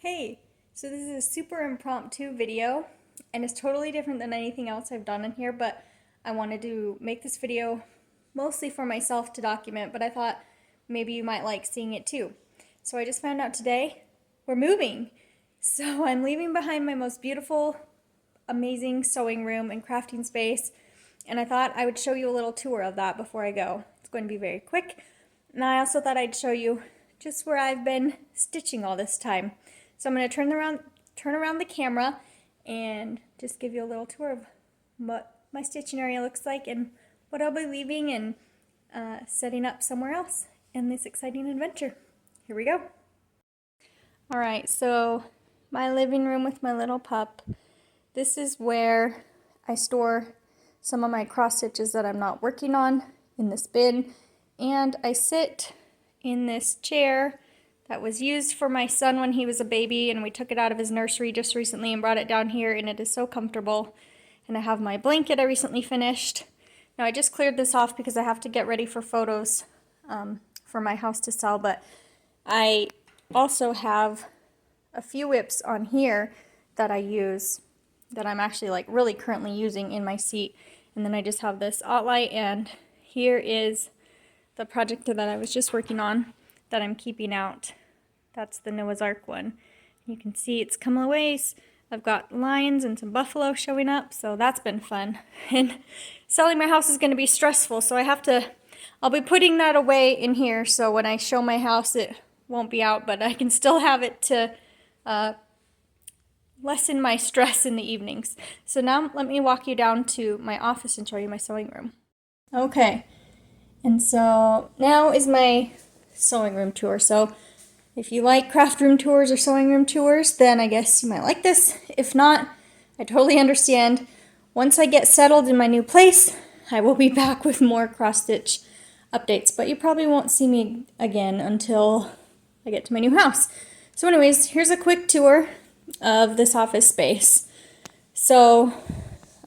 Hey, so this is a super impromptu video and it's totally different than anything else I've done in here, but I wanted to make this video mostly for myself to document, but I thought maybe you might like seeing it too. So I just found out today we're moving. So I'm leaving behind my most beautiful, amazing sewing room and crafting space, and I thought I would show you a little tour of that before I go. It's going to be very quick, and I also thought I'd show you just where I've been stitching all this time. So I'm going to turn around the camera and just give you a little tour of what my stitching area looks like and what I'll be leaving and setting up somewhere else in this exciting adventure. Here we go. Alright, so my living room with my little pup. This is where I store some of my cross stitches that I'm not working on in this bin, and I sit in this chair that was used for my son when he was a baby, and we took it out of his nursery just recently and brought it down here, and it is so comfortable. And I have my blanket I recently finished. Now I just cleared this off because I have to get ready for photos for my house to sell, but I also have a few whips on here that I use that I'm actually like really currently using in my seat. And then I just have this outline, and here is the project that I was just working on that I'm keeping out. That's the Noah's Ark one. You can see it's come a ways. I've got lions and some buffalo showing up, so that's been fun. And selling my house is going to be stressful, so I'll be putting that away in here, so when I show my house it won't be out, but I can still have it to lessen my stress in the evenings. So now let me walk you down to my office and show you my sewing room. Okay, and so now is my sewing room tour. So if you like craft room tours or sewing room tours, then I guess you might like this. If not, I totally understand. Once I get settled in my new place, I will be back with more cross stitch updates, but you probably won't see me again until I get to my new house. So anyways, here's a quick tour of this office space. So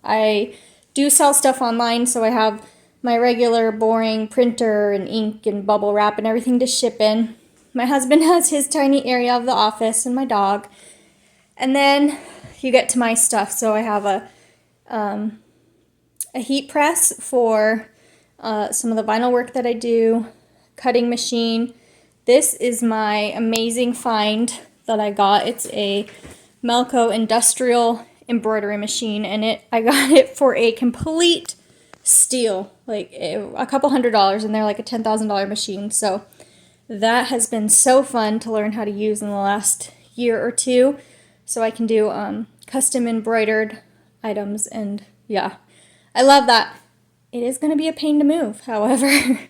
I do sell stuff online, so I have my regular boring printer and ink and bubble wrap and everything to ship in. My husband has his tiny area of the office and my dog. And then you get to my stuff. So I have a heat press for some of the vinyl work that I do, cutting machine. This is my amazing find that I got. It's a Melco industrial embroidery machine, and I got it for a complete steal, like a couple $100, and they're like a $10,000 machine. So that has been so fun to learn how to use in the last year or two, so I can do custom embroidered items, and yeah, I love that. It is going to be a pain to move, however.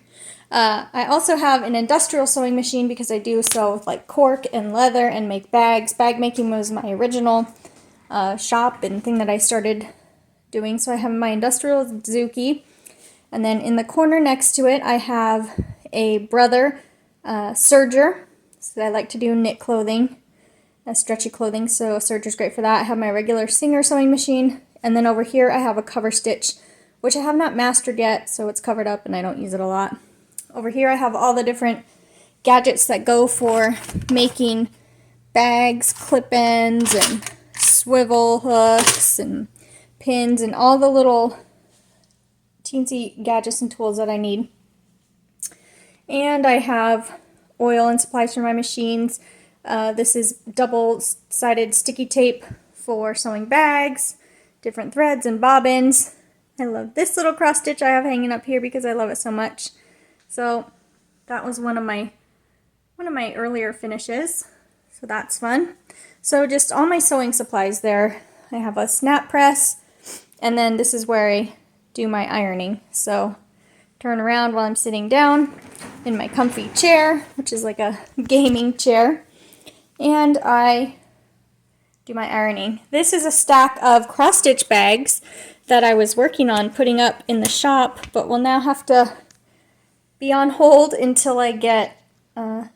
I also have an industrial sewing machine because I do sew with like cork and leather and make bags. Bag making was my original shop and thing that I started doing. So I have my industrial Zuki, and then in the corner next to it I have a brother serger. So I like to do knit clothing, stretchy clothing, so a serger's great for that. I have my regular Singer sewing machine, and then over here I have a cover stitch, which I have not mastered yet, so it's covered up and I don't use it a lot. Over here I have all the different gadgets that go for making bags, clip-ins, and swivel hooks, and pins, and all the little teensy gadgets and tools that I need. And I have oil and supplies for my machines. This is double-sided sticky tape for sewing bags, different threads and bobbins. I love this little cross stitch I have hanging up here because I love it so much. So that was one of my earlier finishes. So that's fun. So just all my sewing supplies there. I have a snap press, and then this is where I do my ironing. So turn around while I'm sitting down in my comfy chair, which is like a gaming chair, and I do my ironing. This is a stack of cross stitch bags that I was working on putting up in the shop, but will now have to be on hold until I get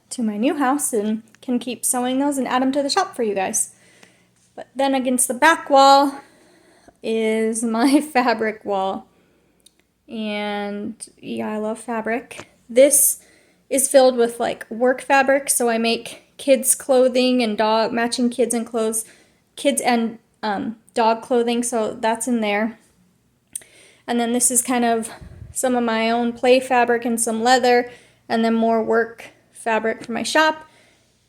to my new house and can keep sewing those and add them to the shop for you guys. But then against the back wall is my fabric wall, and yeah, I love fabric. This is filled with like work fabric, so I make kids clothing and matching kids and dog clothing, so that's in there. And then this is kind of some of my own play fabric and some leather, and then more work fabric for my shop.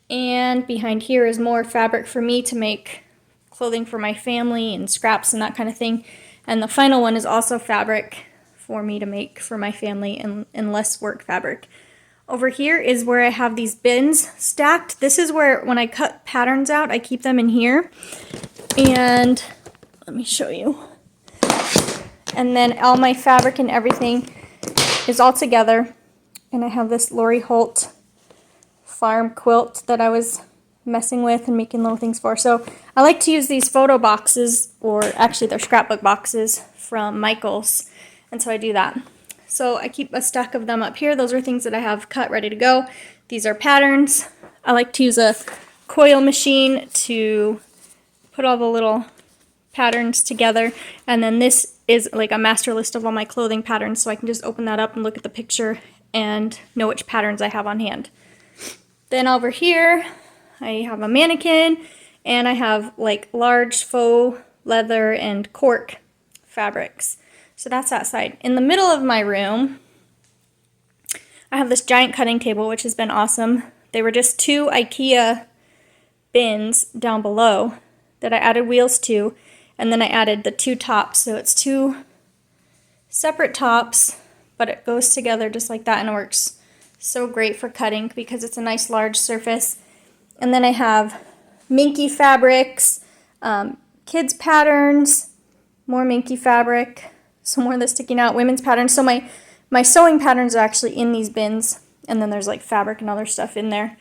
And behind here is more fabric for me to make clothing for my family and scraps and that kind of thing. And the final one is also fabric for me to make for my family and less work fabric. Over here is where I have these bins stacked. This is where, when I cut patterns out, I keep them in here. And let me show you. And then all my fabric and everything is all together. And I have this Lori Holt farm quilt that I was messing with and making little things for. So I like to use these photo boxes, or actually they're scrapbook boxes from Michael's. And so I do that. So I keep a stack of them up here. Those are things that I have cut ready to go. These are patterns. I like to use a coil machine to put all the little patterns together. And then this is like a master list of all my clothing patterns, so I can just open that up and look at the picture and know which patterns I have on hand. Then over here, I have a mannequin, and I have like large faux leather and cork fabrics. So that's that side. In the middle of my room, I have this giant cutting table, which has been awesome. They were just 2 IKEA bins down below that I added wheels to, and then I added the 2 tops. So it's 2 separate tops, but it goes together just like that, and it works so great for cutting because it's a nice large surface. And then I have minky fabrics, kids patterns, more minky fabric, some more of this sticking out, women's patterns. So my sewing patterns are actually in these bins, and then there's like fabric and other stuff in there.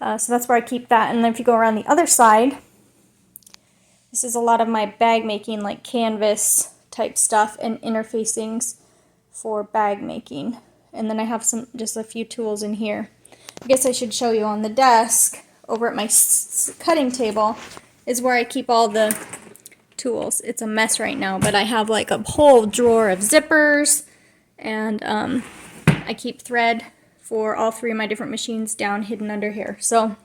So that's where I keep that. And then if you go around the other side, this is a lot of my bag making, like canvas type stuff and interfacings for bag making. And then I have just a few tools in here. I guess I should show you on the desk over at my cutting table is where I keep all the tools. It's a mess right now, but I have like a whole drawer of zippers, and I keep thread for all 3 of my different machines down hidden under here. So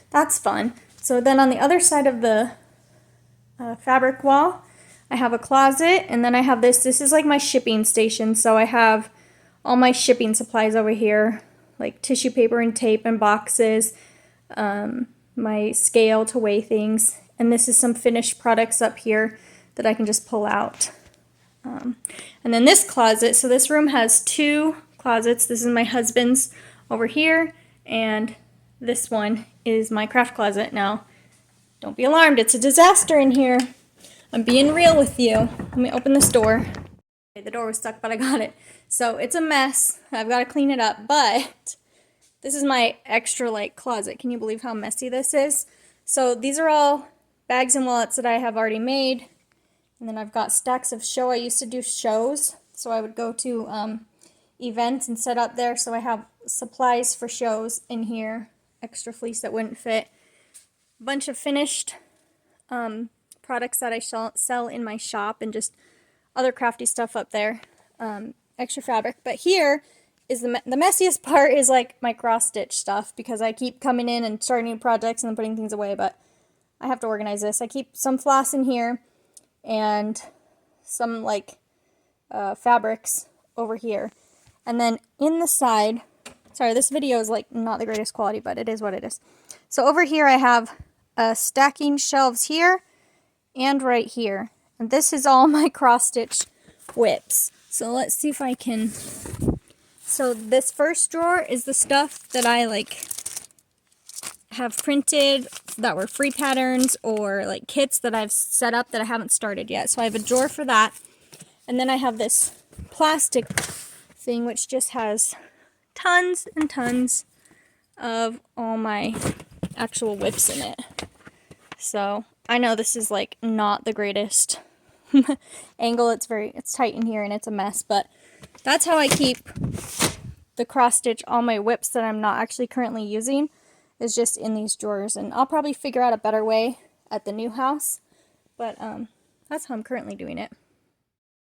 that's fun. So then on the other side of the fabric wall, I have a closet, and then I have this is like my shipping station. So I have all my shipping supplies over here, like tissue paper and tape and boxes, my scale to weigh things, and this is some finished products up here that I can just pull out. And then this closet, so this room has 2 closets. This is my husband's over here, and this one is my craft closet. Now, don't be alarmed, it's a disaster in here. I'm being real with you. Let me open this door. Okay, the door was stuck, but I got it. So it's a mess. I've got to clean it up, but this is my extra like closet. Can you believe how messy this is? So these are all bags and wallets that I have already made. And then I've got stacks of I used to do shows. So I would go to events and set up there. So I have supplies for shows in here. Extra fleece that wouldn't fit. A bunch of finished products that I sell in my shop, and just other crafty stuff up there. Extra fabric. But here is the messiest part is like my cross stitch stuff, because I keep coming in and starting new projects and then putting things away, but I have to organize this. I keep some floss in here and some like fabrics over here. And then in the side, sorry, this video is like not the greatest quality, but it is what it is. So over here I have stacking shelves here and right here. And this is all my cross stitch whips. So let's see if I can. So this first drawer is the stuff that I like have printed that were free patterns or like kits that I've set up that I haven't started yet. So I have a drawer for that. And then I have this plastic thing which just has tons and tons of all my actual whips in it. So I know this is like not the greatest angle. It's tight in here and it's a mess, but that's how I keep the cross stitch all my whips that I'm not actually currently using, is just in these drawers. And I'll probably figure out a better way at the new house, but that's how I'm currently doing it.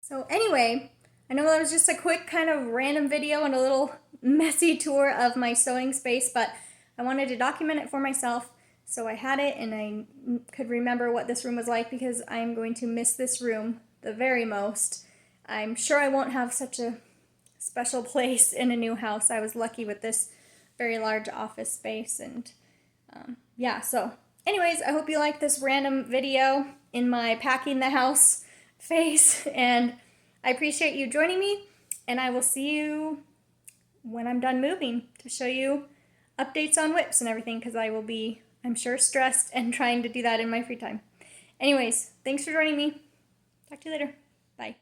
So anyway, I know that was just a quick kind of random video and a little messy tour of my sewing space, but I wanted to document it for myself, so I had it and I could remember what this room was like, because I'm going to miss this room the very most. I'm sure I won't have such a special place in a new house. I was lucky with this very large office space, and yeah, so anyways, I hope you liked this random video in my packing the house phase, and I appreciate you joining me, and I will see you when I'm done moving to show you updates on whips and everything, because I will be, I'm sure, stressed and trying to do that in my free time. Anyways, thanks for joining me. Talk to you later. Bye.